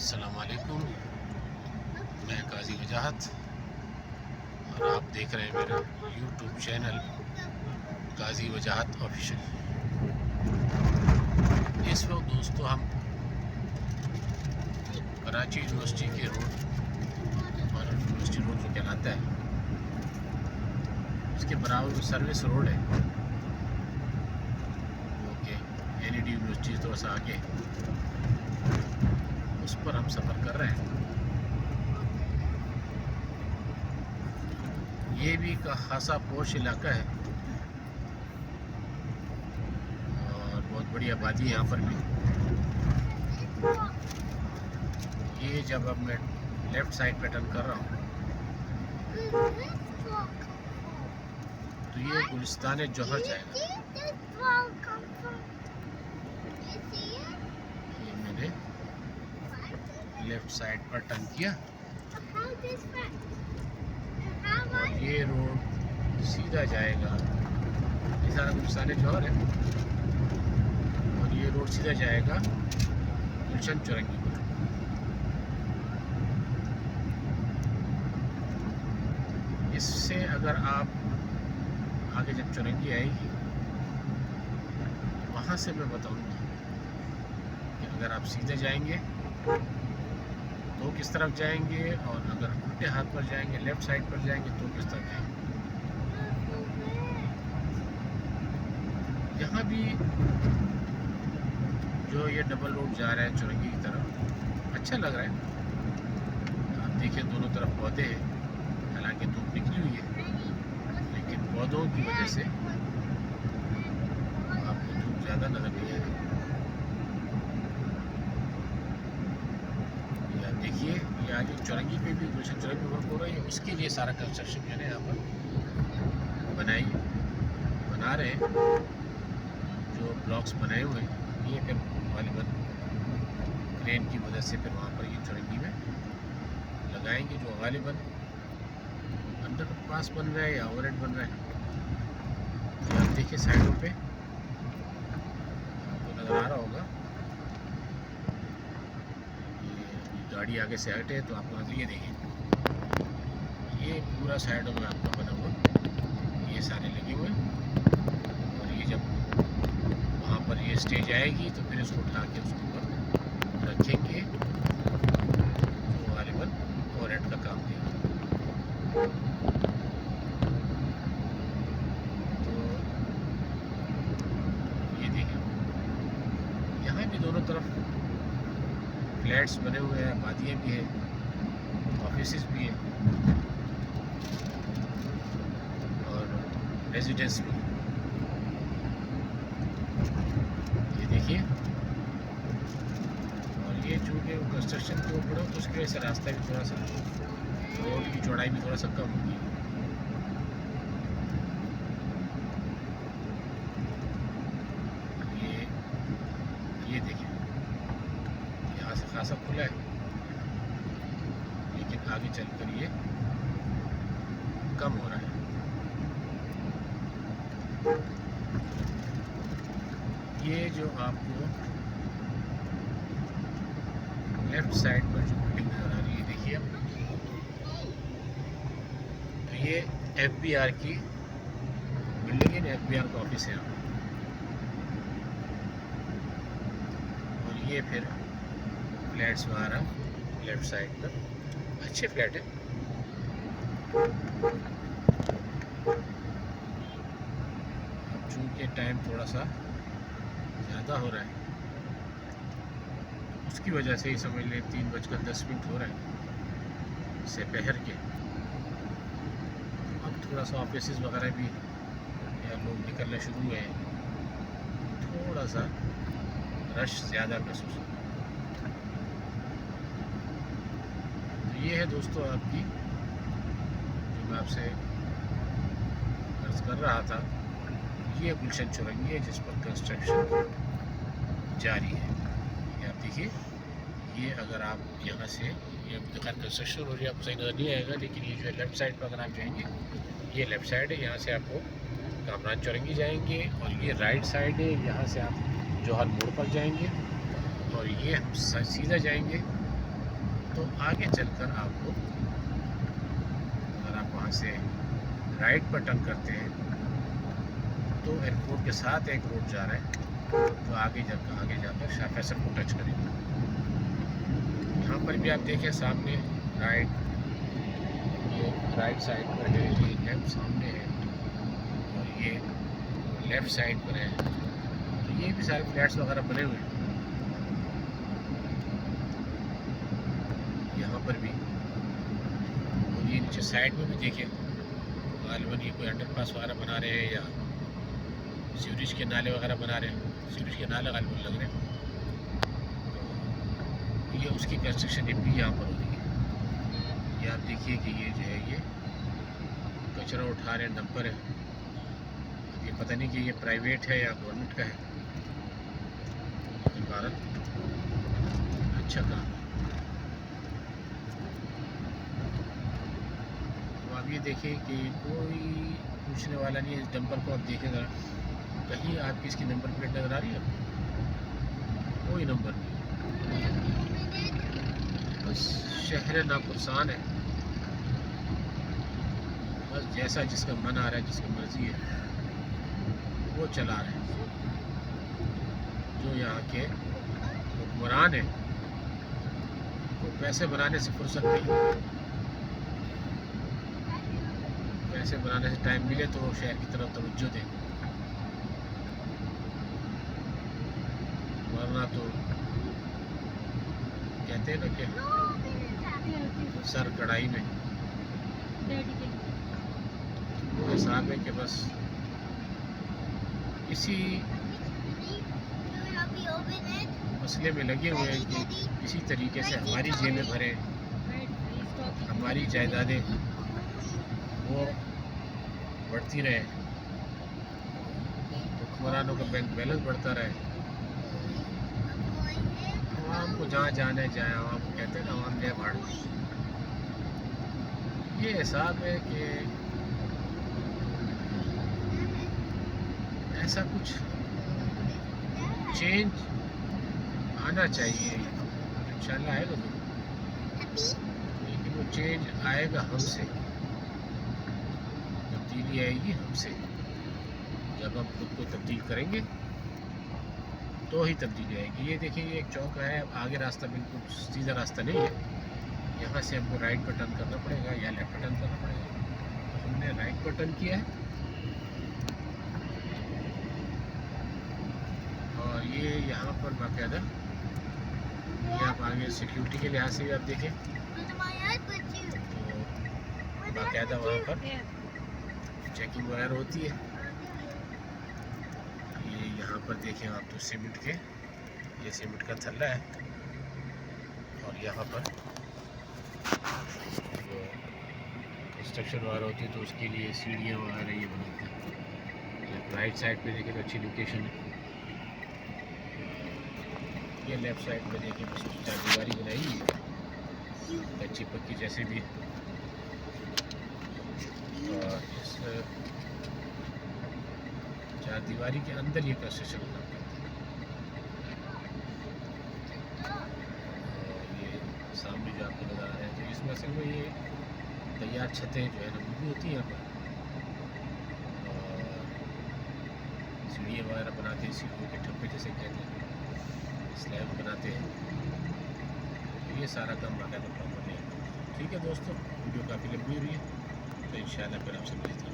अस्सलाम वालेकुम। मैं काजी वजाहत और आप देख रहे हैं मेरा यूट्यूब चैनल काजी वजाहत ऑफिशियल। इस वक्त दोस्तों हम कराची यूनिवर्सिटी के रोड और यूनिवर्सिटी रोड जो कहलाता है उसके बराबर में सर्विस रोड है। ओके, NED यूनिवर्सिटी थोड़ा सा आगे उस पर हम सफ़र कर रहे हैं। ये भी का खासा पोश इलाका है और बहुत बड़ी आबादी है यहाँ पर भी। ये जब अब मैं लेफ़्ट साइड पे टर्न कर रहा हूँ तो ये गुलिस्तान जौहर जाएगा। ये मैंने लेफ़्ट साइड पर टर्न किया और ये रोड सीधा जाएगा। ये सारा गुलिस्तान जौहर है और ये रोड सीधा जाएगा गुलशन चौरंगी पर। इससे अगर आप आगे जब चौरंगी आएगी वहाँ से मैं बताऊँगा कि अगर आप सीधे जाएंगे तो किस तरफ जाएंगे और अगर उल्टे हाथ पर जाएंगे लेफ़्ट साइड पर जाएंगे तो किस तरफ जाएंगे। यहाँ भी जो ये डबल रोड जा रहा है चौरंगी की तरफ अच्छा लग रहा है। आप देखिए दोनों तरफ पौधे हैं, हालांकि धूप निकली हुई है लेकिन पौधों की वजह से आपको धूप ज़्यादा नज़र नहीं आएगी। देखिए ये आगे चौरंगी पे भी गुलशन चौरंगी वर्क हो रही है, उसके लिए सारा कंस्ट्रक्शन मैंने यहाँ पर बना रहे हैं। जो ब्लॉक्स बनाए हुए हैं ये फिर गालिबन क्रेन की मदद से फिर वहाँ पर ये चौरंगी में लगाएंगे, जो गालिबन अंडर पास बन रहा है या ओवरहेड बन रहा है। तो आप देखिए साइडों पे आपको नज़र आ रहा होगा, गाड़ी आगे से हटे तो आपको नजरिए देखिए ये पूरा साइडों में आपका बना हुआ ये सारे लगे हुए और ये जब वहाँ पर ये स्टेज आएगी तो फिर इसको उठा के उसके ऊपर रखेंगे तो गालिबन ओवरहेड का काम देगा। तो ये देखिए यहाँ भी दोनों तरफ फ्लैट्स बने हुए हैं, आबादियाँ भी हैं, ऑफिसेस भी हैं और रेजिडेंस भी। ये देखिए और ये चूँकि कंस्ट्रक्शन के ऊपर हो तो उसकी वजह से रास्ता भी थोड़ा सा, रोड की चौड़ाई भी थोड़ा सा कम होगी। ये देखिए यहाँ से खासा खुला है लेकिन आगे चलकर ये कम हो रहा है। ये जो आपको लेफ्ट साइड पर जो बिल्डिंग नजर आ रही है देखिए आप, तो ये FBR की बिल्डिंग है, FBR का ऑफिस है और ये फिर फ्लैट्स वगैरह लेफ्ट साइड पर अच्छे फ्लैट है। अब चूँकि टाइम थोड़ा सा ज़्यादा हो रहा है उसकी वजह से ही समझ लें 3:10 हो रहे हैं दोपहर के। अब थोड़ा सा ऑफिसेस वगैरह भी या लोग निकलना शुरू हुए हैं, थोड़ा सा रश ज़्यादा महसूस होगा। ये है दोस्तों आपकी जो मैं आपसे अर्ज कर रहा था, ये गुलशन चौरंगी है जिस पर कंस्ट्रक्शन जारी है। ये आप देखिए, ये अगर आप यहाँ से ये खैर कंस्ट्रक्शन हो रही है आपको सही नज़र नहीं आएगा, लेकिन ये जो है लेफ़्ट साइड पर अगर आप जाएंगे ये लेफ़्ट साइड है, यहाँ से आपको कामरान चौरंगी जाएंगे और ये राइट साइड है, यहाँ से आप जौहर मोड़ पर जाएंगे और ये हम सीधा जाएंगे तो आगे चलकर आपको, अगर आप वहाँ से राइट पर टर्न करते हैं तो एयरपोर्ट के साथ एक रोड जा रहा है जो आगे जाकर शाह फैसल को टच करेगा। यहाँ पर भी आप देखें सामने राइट, ये राइट साइड पर है, ये लेफ्ट सामने है और ये लेफ्ट साइड पर है। तो ये भी सारे फ्लैट्स वगैरह बने हुए हैं यहाँ पर भी। और ये नीचे साइड में भी देखें, गालिबन ये कोई अंडरपास वगैरह बना रहे हैं या सीवरेज के नाले वगैरह बना रहे हैं। सीवरेज के नाले गालिबन लग रहे हैं, तो ये उसकी कंस्ट्रक्शन भी यहाँ पर हो रही है। ये आप देखिए कि ये जो है ये कचरा उठा रहे हैं, डंपर है। ये पता नहीं कि ये प्राइवेट है या गवर्नमेंट का है। भारत अच्छा काम। तो आप ये देखिए कि कोई पूछने वाला नहीं है। इस डंपर को आप देखेगा, कहीं आपकी इसकी नंबर प्लेट नज़र आ रही है? कोई नंबर नहीं, बस शहर नापुरसान है। बस जैसा जिसका मन आ रहा है, जिसकी मर्जी है वो चला रहे हैं। जो यहाँ के हुक्मरान है वो पैसे बनाने से फुर्सत नहीं, पैसे बनाने से टाइम मिले तो वो शहर की तरफ तवज्जो दें, वरना तो कहते हैं ना कि सर कढ़ाई में। वो हिसाब है कि बस इसी मसले में लगे हुए हैं कि इसी तरीके से हमारी जेबें भरें, हमारी जायदादें वो बढ़ती रहे, हुक्मरानों का बैंक बैलेंस बढ़ता रहे। आवाम को जहाँ जाना है जाए, आवाम को कहते हैं ना आवाम जय भाड़। ये हिसाब है कि ऐसा कुछ चेंज आना चाहिए। इंशाल्लाह आएगा तो, लेकिन वो चेंज आएगा हमसे, तब्दीली आएगी हमसे। जब हम खुद को तब्दील करेंगे तो ही तब्दीली आएगी। ये देखिए, ये एक चौक है, आगे रास्ता बिल्कुल सीधा रास्ता नहीं है। यहाँ से हमको राइट पर टर्न करना पड़ेगा या लेफ्ट पर टर्न करना पड़ेगा। तो हमने राइट पर टर्न किया है और ये यहाँ पर बाकायदा, ये आप आगे सिक्योरिटी के लिहाज से भी आप देखें तो बाकायदा वहाँ पर चेकिंग वगैरह होती है। ये यहाँ पर देखें आप तो सीमेंट के, ये सीमेंट का थल्ला है और यहाँ पर जो कंस्ट्रक्शन वगैरह होती है तो उसके लिए सीढ़ियाँ वगैरह ये बनाते हैं। राइट साइड पे देखें तो अच्छी लोकेशन है। ये लेफ्ट साइड पे देखें बस चारदीवारी बनाई है अच्छी पक्की जैसे भी। और इस चारदीवारी के अंदर ये कंस्ट्रक्शन होना पड़ता है। और ये सामने जो आपको नज़र आ रहा है, तो इसमें असल में ये तैयार छतें जो है ना वो भी होती हैं यहाँ पर। और सीढ़ियाँ वगैरह बनाते हैं, सीढ़ियों के ठप्पे जैसे कहते हैं, स्लैब बनाते हैं। तो ये सारा काम बाकायदा प्रॉपर है। ठीक है दोस्तों, वीडियो काफ़ी लंबी हो रही है, तो इंशाल्लाह फिर आपसे मिलते हैं।